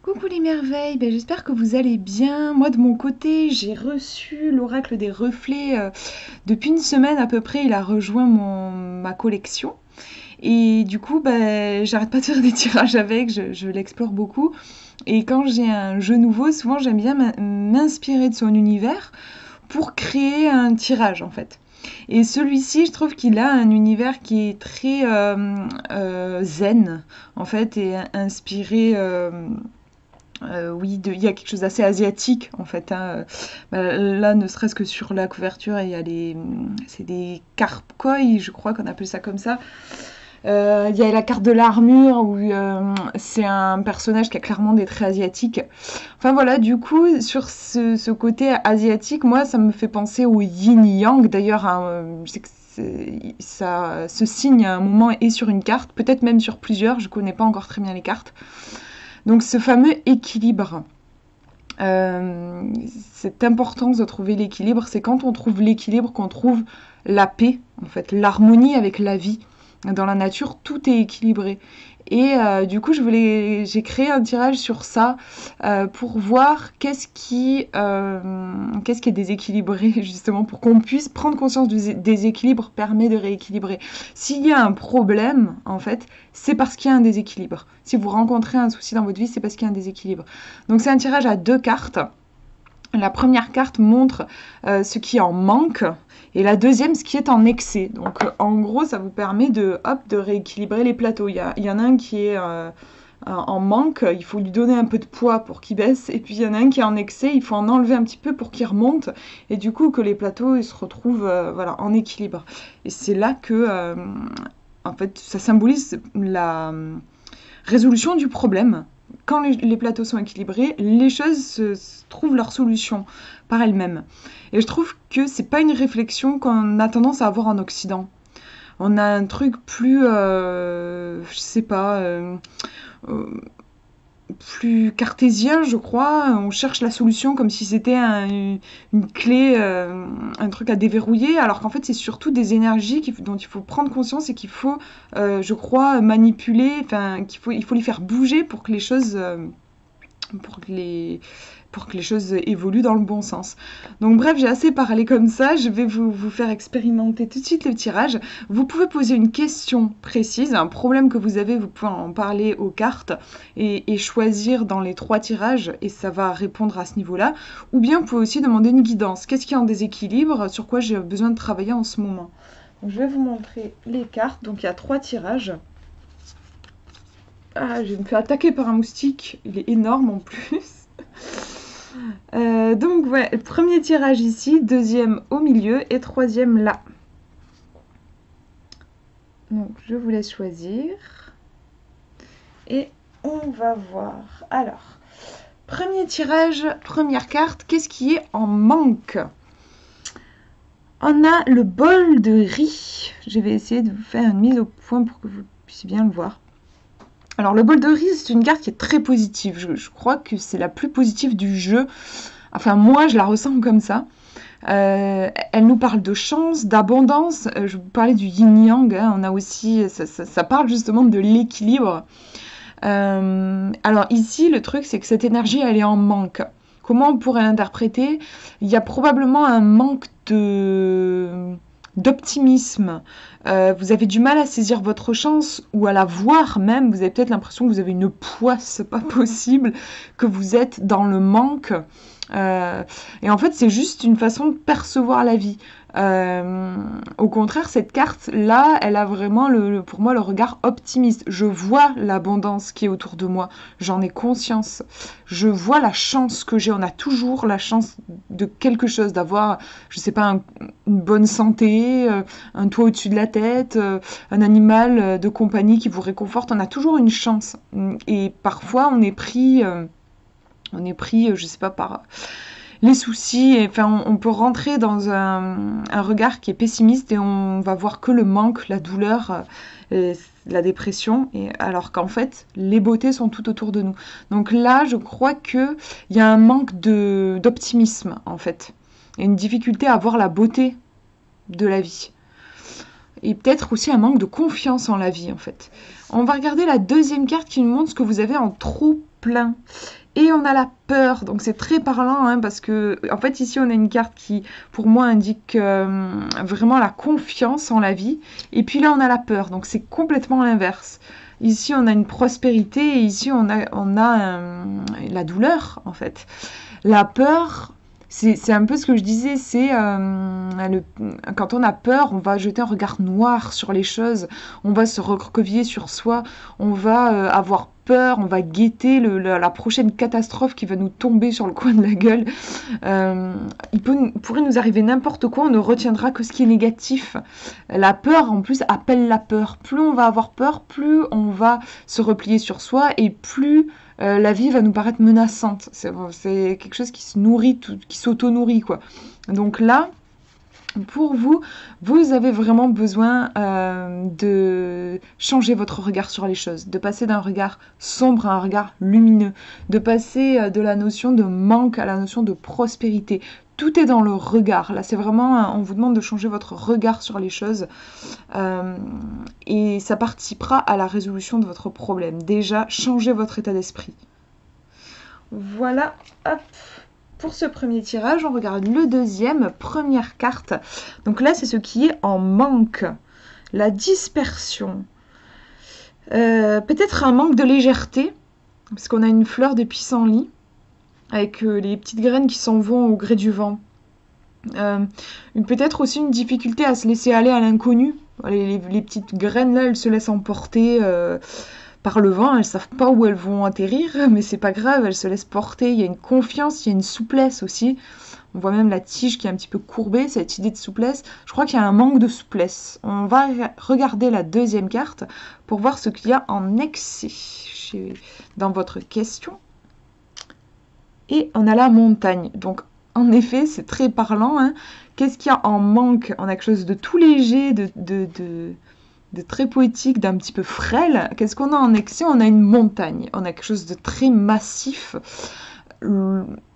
Coucou les merveilles, j'espère que vous allez bien. Moi de mon côté, j'ai reçu l'oracle des reflets depuis une semaine à peu près. Il a rejoint ma collection. Et du coup, j'arrête pas de faire des tirages avec, je l'explore beaucoup. Et quand j'ai un jeu nouveau, souvent j'aime bien m'inspirer de son univers pour créer un tirage en fait. Et celui-ci, je trouve qu'il a un univers qui est très zen en fait et inspiré. Oui, il y a quelque chose d'assez asiatique en fait, hein. Là, ne serait-ce que sur la couverture, il y a c'est des carp koi, je crois qu'on appelle ça comme ça. Il y a la carte de l'armure où c'est un personnage qui a clairement des traits asiatiques. Enfin voilà, du coup, sur ce côté asiatique, moi, ça me fait penser au yin-yang. D'ailleurs, hein, je sais que ça se signe à un moment et sur une carte, peut-être même sur plusieurs, je connais pas encore très bien les cartes. Donc ce fameux équilibre, cette importance de trouver l'équilibre, c'est quand on trouve l'équilibre qu'on trouve la paix, en fait, l'harmonie avec la vie. Dans la nature, tout est équilibré. Et du coup, j'ai créé un tirage sur ça pour voir qu'est-ce qui est déséquilibré, justement, pour qu'on puisse prendre conscience du déséquilibre permet de rééquilibrer. S'il y a un problème, en fait, c'est parce qu'il y a un déséquilibre. Si vous rencontrez un souci dans votre vie, c'est parce qu'il y a un déséquilibre. Donc c'est un tirage à 2 cartes. La première carte montre ce qui en manque et la deuxième ce qui est en excès. Donc en gros ça vous permet de rééquilibrer les plateaux. Il y en a un qui est en manque, il faut lui donner un peu de poids pour qu'il baisse, et puis il y en a un qui est en excès, il faut en enlever un petit peu pour qu'il remonte, et du coup que les plateaux ils se retrouvent en équilibre. Et c'est là que en fait ça symbolise la résolution du problème. Quand les plateaux sont équilibrés, les choses trouvent leur solution par elles-mêmes. Et je trouve que c'est pas une réflexion qu'on a tendance à avoir en Occident. On a un truc plus, je sais pas, plus cartésien, je crois. On cherche la solution comme si c'était une clé, un truc à déverrouiller, alors qu'en fait, c'est surtout des énergies dont il faut prendre conscience et qu'il faut, je crois, manipuler, enfin, il faut les faire bouger pour que les choses, pour que les choses évoluent dans le bon sens. Donc bref, j'ai assez parlé comme ça, je vais vous faire expérimenter tout de suite le tirage. Vous pouvez poser une question précise, un problème que vous avez, vous pouvez en parler aux cartes et choisir dans les 3 tirages et ça va répondre à ce niveau-là. Ou bien vous pouvez aussi demander une guidance. Qu'est-ce qui est en déséquilibre? Sur quoi j'ai besoin de travailler en ce moment? Donc, je vais vous montrer les cartes. Donc il y a 3 tirages. Ah, je me fais attaquer par un moustique, il est énorme en plus. Donc ouais, premier tirage ici, deuxième au milieu et troisième là. Donc je vous laisse choisir. Et on va voir. Alors, premier tirage, première carte, qu'est-ce qui est en manque? On a le bol de riz. Je vais essayer de vous faire une mise au point pour que vous puissiez bien le voir. Alors le bol de riz, c'est une carte qui est très positive. Je crois que c'est la plus positive du jeu. Enfin, moi, je la ressens comme ça. Elle nous parle de chance, d'abondance. Je vous parlais du yin-yang. Hein, on a aussi, ça parle justement de l'équilibre. Alors ici, le truc, c'est que cette énergie, elle est en manque. Comment on pourrait l'interpréter? Il y a probablement un manque d'optimisme. Vous avez du mal à saisir votre chance ou à la voir même. Vous avez peut-être l'impression que vous avez une poisse pas possible, que vous êtes dans le manque. Et en fait, c'est juste une façon de percevoir la vie. Au contraire, cette carte-là, elle a vraiment, pour moi, le regard optimiste. Je vois l'abondance qui est autour de moi. J'en ai conscience. Je vois la chance que j'ai. On a toujours la chance de quelque chose, d'avoir, je sais pas, une bonne santé, un toit au-dessus de la tête, un animal de compagnie qui vous réconforte. On a toujours une chance. Et parfois, on est pris, je sais pas, par les soucis. Et, enfin, on peut rentrer dans un regard qui est pessimiste et on va voir que le manque, la douleur, la dépression, et alors qu'en fait, les beautés sont tout autour de nous. Donc là, je crois qu'il y a un manque d'optimisme, en fait, et une difficulté à voir la beauté de la vie. Et peut-être aussi un manque de confiance en la vie, en fait. On va regarder la deuxième carte qui nous montre ce que vous avez en trop plein. Et on a la peur, donc c'est très parlant, hein, parce que en fait ici on a une carte qui pour moi indique vraiment la confiance en la vie, et puis là on a la peur, donc c'est complètement l'inverse. Ici on a une prospérité, et ici on a la douleur en fait. La peur, c'est un peu ce que je disais, c'est quand on a peur, on va jeter un regard noir sur les choses, on va se recroqueviller sur soi, on va avoir peur, on va guetter la prochaine catastrophe qui va nous tomber sur le coin de la gueule. Pourrait nous arriver n'importe quoi, on ne retiendra que ce qui est négatif. La peur, en plus, appelle la peur. Plus on va avoir peur, plus on va se replier sur soi et plus la vie va nous paraître menaçante. C'est quelque chose qui se nourrit, qui s'auto-nourrit, quoi. Donc là, pour vous, vous avez vraiment besoin de changer votre regard sur les choses, de passer d'un regard sombre à un regard lumineux, de passer de la notion de manque à la notion de prospérité. Tout est dans le regard. Là, c'est vraiment, on vous demande de changer votre regard sur les choses et ça participera à la résolution de votre problème. Déjà, changez votre état d'esprit. Voilà, hop. Pour ce premier tirage, on regarde le deuxième, première carte. Donc là, c'est ce qui est en manque. La dispersion. Peut-être un manque de légèreté, parce qu'on a une fleur de pissenlit, avec les petites graines qui s'en vont au gré du vent. Peut-être aussi une difficulté à se laisser aller à l'inconnu. Les petites graines, là, elles se laissent emporter par le vent, elles savent pas où elles vont atterrir, mais c'est pas grave, elles se laissent porter, il y a une confiance, il y a une souplesse aussi. On voit même la tige qui est un petit peu courbée, cette idée de souplesse. Je crois qu'il y a un manque de souplesse. On va regarder la deuxième carte pour voir ce qu'il y a en excès dans votre question. Et on a la montagne. Donc, en effet, c'est très parlant. Hein. Qu'est-ce qu'il y a en manque? On a quelque chose de tout léger, de très poétique, d'un petit peu frêle. Qu'est-ce qu'on a en excès? On a une montagne. On a quelque chose de très massif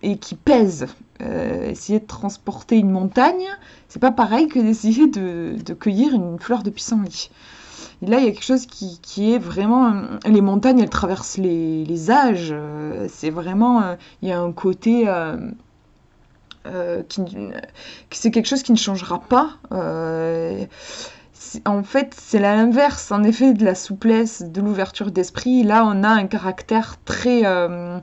et qui pèse. Essayer de transporter une montagne, c'est pas pareil que d'essayer de cueillir une fleur de pissenlit. Et là, il y a quelque chose qui est vraiment... Les montagnes, elles traversent les âges. C'est vraiment... Il y a un côté... c'est quelque chose qui ne changera pas. En fait, c'est l'inverse, en effet, de la souplesse, de l'ouverture d'esprit. Là, on a un caractère très... un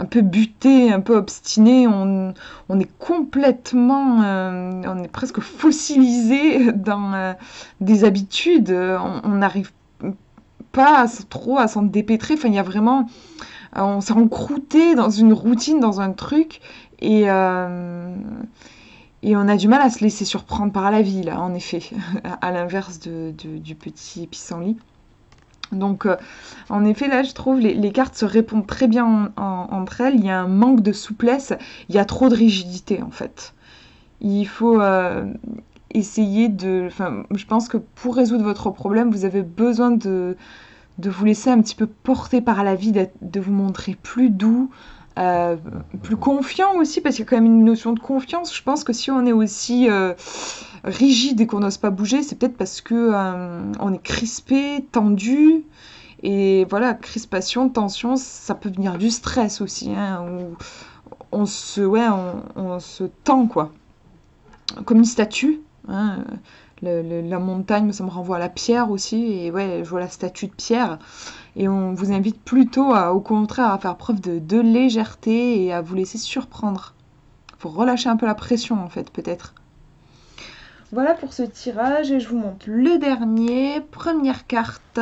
peu buté, un peu obstiné. On est complètement... on est presque fossilisé dans des habitudes. On n'arrive pas trop à s'en dépêtrer. Enfin, il y a vraiment... on s'est encrouté dans une routine, dans un truc. Et on a du mal à se laisser surprendre par la vie, là, en effet, à l'inverse du petit pissenlit. Donc, en effet, là, je trouve les cartes se répondent très bien entre elles. Il y a un manque de souplesse, il y a trop de rigidité, en fait. Il faut essayer de... Enfin, je pense que pour résoudre votre problème, vous avez besoin de vous laisser un petit peu porter par la vie, de vous montrer plus doux, plus confiant aussi, parce qu'il y a quand même une notion de confiance. Je pense que si on est aussi rigide et qu'on n'ose pas bouger, c'est peut-être parce que on est crispé, tendu, et voilà, crispation, tension, ça peut venir du stress aussi, hein, où on se tend, quoi, comme une statue, hein. La montagne, ça me renvoie à la pierre aussi, et ouais, je vois la statue de pierre. Et on vous invite plutôt, au contraire, à faire preuve de légèreté et à vous laisser surprendre. Il faut relâcher un peu la pression, en fait, peut-être. Voilà pour ce tirage, et je vous montre le dernier. Première carte.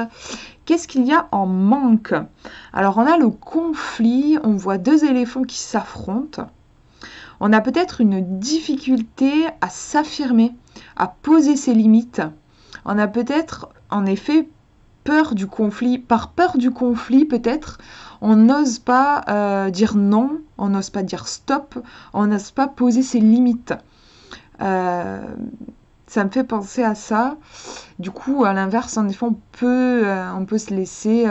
Qu'est-ce qu'il y a en manque? Alors, on a le conflit, on voit deux éléphants qui s'affrontent. On a peut-être une difficulté à s'affirmer, à poser ses limites. On a peut-être, en effet, peur du conflit. Par peur du conflit, peut-être, on n'ose pas dire non, on n'ose pas dire stop, on n'ose pas poser ses limites. Ça me fait penser à ça. Du coup, à l'inverse, en effet, on peut se laisser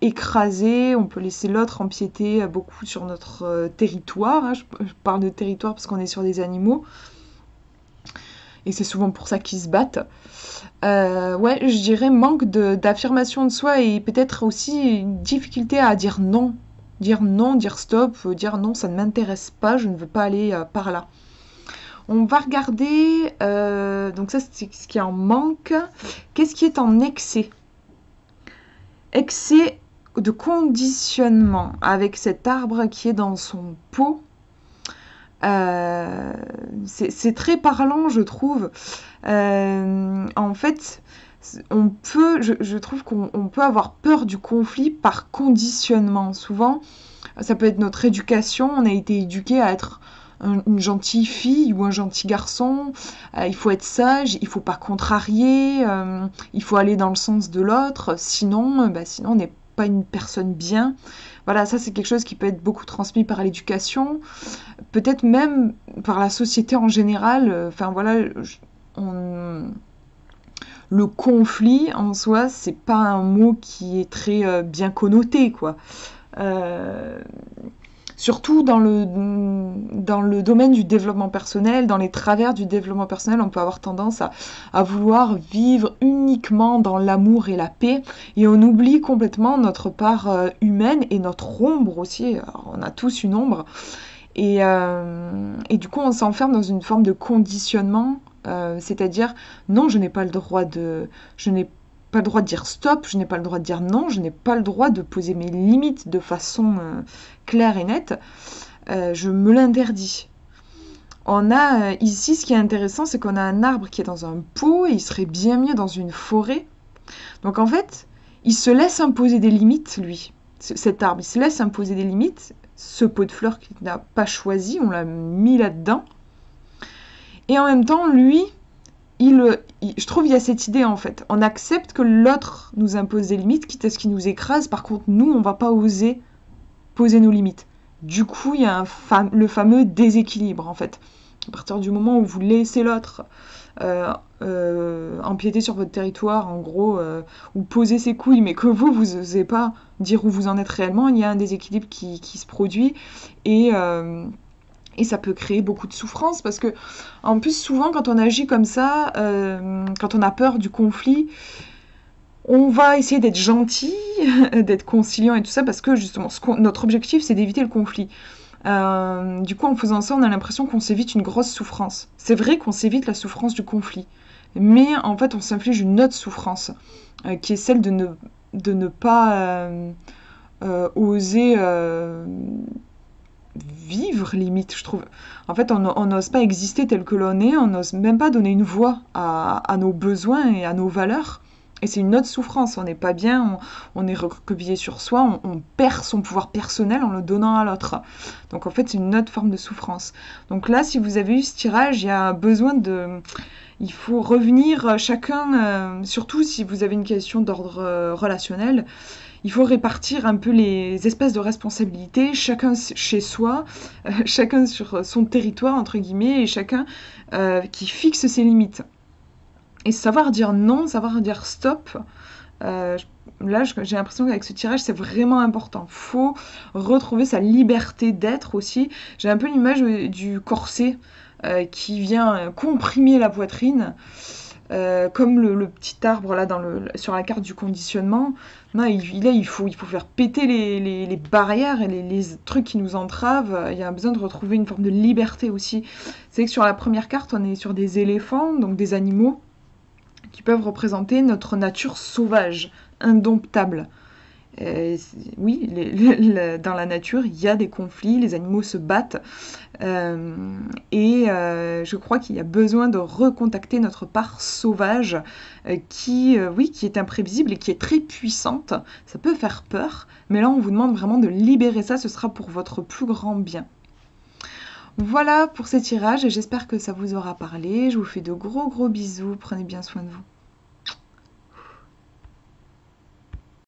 écraser, on peut laisser l'autre empiéter beaucoup sur notre territoire. Hein. Je parle de territoire parce qu'on est sur des animaux. Et c'est souvent pour ça qu'ils se battent. Ouais, je dirais manque d'affirmation de soi et peut-être aussi une difficulté à dire non dire non, dire stop, dire non, ça ne m'intéresse pas, je ne veux pas aller par là. On va regarder, donc ça c'est ce qui en manque. Qu'est-ce qui est en excès? Excès de conditionnement avec cet arbre qui est dans son pot. C'est très parlant, je trouve. En fait, je trouve qu'on peut avoir peur du conflit par conditionnement. Souvent, ça peut être notre éducation. On a été éduqué à être une gentille fille ou un gentil garçon. Il faut être sage, il faut pas contrarier, il faut aller dans le sens de l'autre. Sinon on n'est pas une personne bien. Voilà, ça c'est quelque chose qui peut être beaucoup transmis par l'éducation, peut-être même par la société en général. Enfin voilà, le conflit en soi, c'est pas un mot qui est très bien connoté, quoi. Surtout dans le domaine du développement personnel, dans les travers du développement personnel, on peut avoir tendance à vouloir vivre uniquement dans l'amour et la paix, et on oublie complètement notre part humaine et notre ombre aussi. Alors, on a tous une ombre, et du coup on s'enferme dans une forme de conditionnement, c'est-à-dire non, je n'ai pas le droit de dire stop, je n'ai pas le droit de dire non, je n'ai pas le droit de poser mes limites de façon claire et nette, je me l'interdis. On a ici, ce qui est intéressant, c'est qu'on a un arbre qui est dans un pot et il serait bien mieux dans une forêt. Donc en fait, il se laisse imposer des limites, lui, cet arbre, il se laisse imposer des limites, ce pot de fleurs qu'il n'a pas choisi, on l'a mis là-dedans. Et en même temps, lui, je trouve qu'il y a cette idée en fait. On accepte que l'autre nous impose des limites, quitte à ce qu'il nous écrase. Par contre, nous, on va pas oser poser nos limites. Du coup, il y a le fameux déséquilibre en fait. À partir du moment où vous laissez l'autre empiéter sur votre territoire, en gros, ou poser ses couilles, mais que vous n'osez pas dire où vous en êtes réellement, il y a un déséquilibre qui se produit. Et ça peut créer beaucoup de souffrance parce que, en plus, souvent, quand on agit comme ça, quand on a peur du conflit, on va essayer d'être gentil, d'être conciliant et tout ça parce que, justement, notre objectif, c'est d'éviter le conflit. Du coup, en faisant ça, on a l'impression qu'on s'évite une grosse souffrance. C'est vrai qu'on s'évite la souffrance du conflit, mais en fait, on s'inflige une autre souffrance, qui est celle de ne pas oser vivre, limite, je trouve. En fait, on n'ose pas exister tel que l'on est, on n'ose même pas donner une voix à nos besoins et à nos valeurs. Et c'est une autre souffrance, on n'est pas bien, on est recroquevillé sur soi, on perd son pouvoir personnel en le donnant à l'autre. Donc en fait, c'est une autre forme de souffrance. Donc là, si vous avez eu ce tirage, il y a besoin de... Il faut revenir chacun, surtout si vous avez une question d'ordre relationnel, il faut répartir un peu les espèces de responsabilités, chacun chez soi, chacun sur son territoire, entre guillemets, et chacun qui fixe ses limites. Et savoir dire non, savoir dire stop, là j'ai l'impression qu'avec ce tirage c'est vraiment important. Faut retrouver sa liberté d'être aussi. J'ai un peu l'image du corset qui vient comprimer la poitrine. Comme le petit arbre là sur la carte du conditionnement. Non, il faut faire péter les barrières et les trucs qui nous entravent. Il y a besoin de retrouver une forme de liberté aussi. C'est que sur la première carte, on est sur des éléphants, donc des animaux qui peuvent représenter notre nature sauvage, indomptable. Oui, dans la nature, il y a des conflits, les animaux se battent, et je crois qu'il y a besoin de recontacter notre part sauvage, qui est imprévisible et qui est très puissante. Ça peut faire peur, mais là on vous demande vraiment de libérer ça, ce sera pour votre plus grand bien. Voilà pour ces tirages, et j'espère que ça vous aura parlé. Je vous fais de gros bisous, prenez bien soin de vous.